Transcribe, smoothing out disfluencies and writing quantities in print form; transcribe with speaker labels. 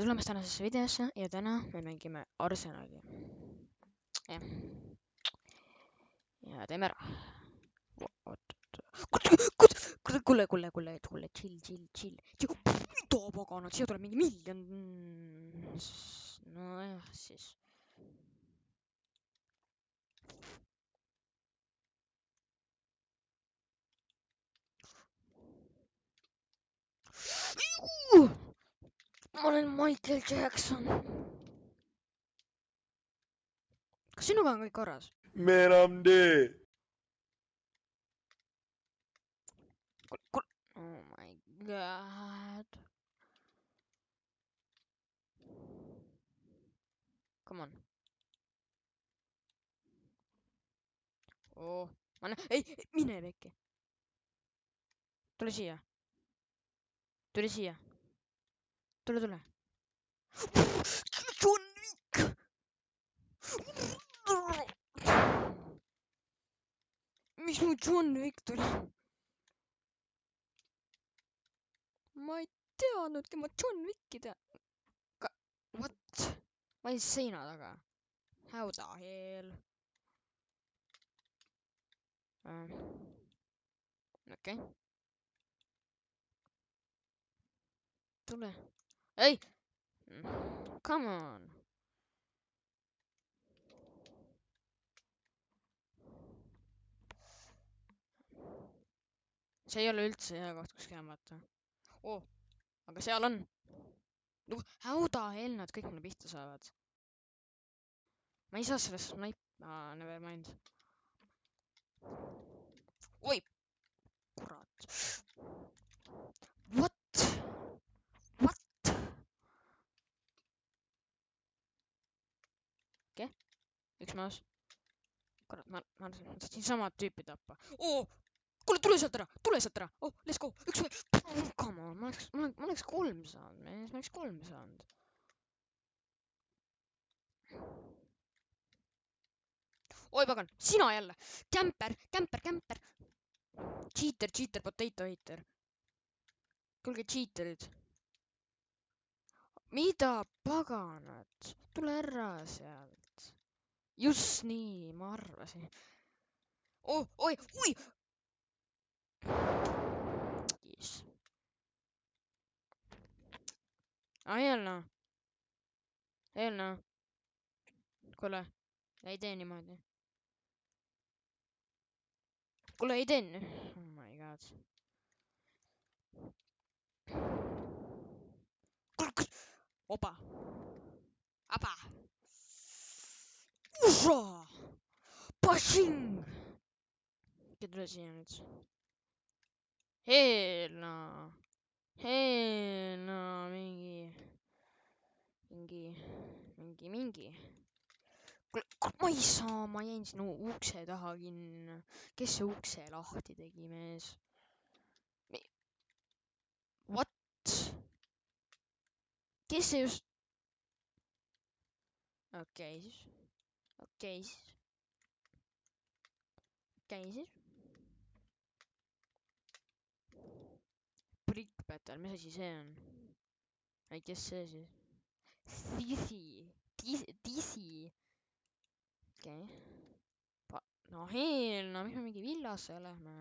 Speaker 1: tere tulemast tänasesse videosse ja täna me mängime Arsenali. Jah. Ja teeme ära. Kuule, chill. Mida paganat, siia tuleb mingi miljon. Nojah, siis. Ma olen Michael Jackson. Kas sinuga on kõik korras?
Speaker 2: Man, I'm dead.
Speaker 1: Oh my god. Come on. Oh, ei, mine pekki. Tule siia. Tule. John Wick. Mis mu John Wick tuli? Ma ei teadnudki, ma John Wicki tean. What? Ma olin seina taga. How the hell? Okei. Tule. Ei! Come on. See ei ole üldse hea koht, kus käimata. Oh, aga seal on. How the hell nad kõik mulle pihta saavad? Ma ei saa sellest never mind. Oi! Kurat. What? Okei. Üks maas. Kurat, ma tahtsin sama tüüpi tappa. Oo! Kuule, tule sealt ära! Oh, let's go! Üks või! Come on, ma oleks 3 saanud, mees. Ma oleks 3 saanud. Oi, pagan! Sina jälle! Kämper! Cheater, potato hater. Kuulge, cheaterid. Mida paganat? Tule ära sealt. Just nii, ma arvasin. Oi! Yes. Eelnõu. Kuule, ei tee niimoodi. Kuule, ei tee. Oh my god. Opa. Apa. Uša. Pashing. Kes tule siia nüüd? Helna, mingi. Ma ei saa, ma jäin sinna ukse taha kinni. Kes see ukse lahti tegi, mees? What? Kes see just? Okei siis. Brickbattle, mis asi see on? Ei, kes see siis? Disi. Okei. No hell, no miks me mingi villasse lähme?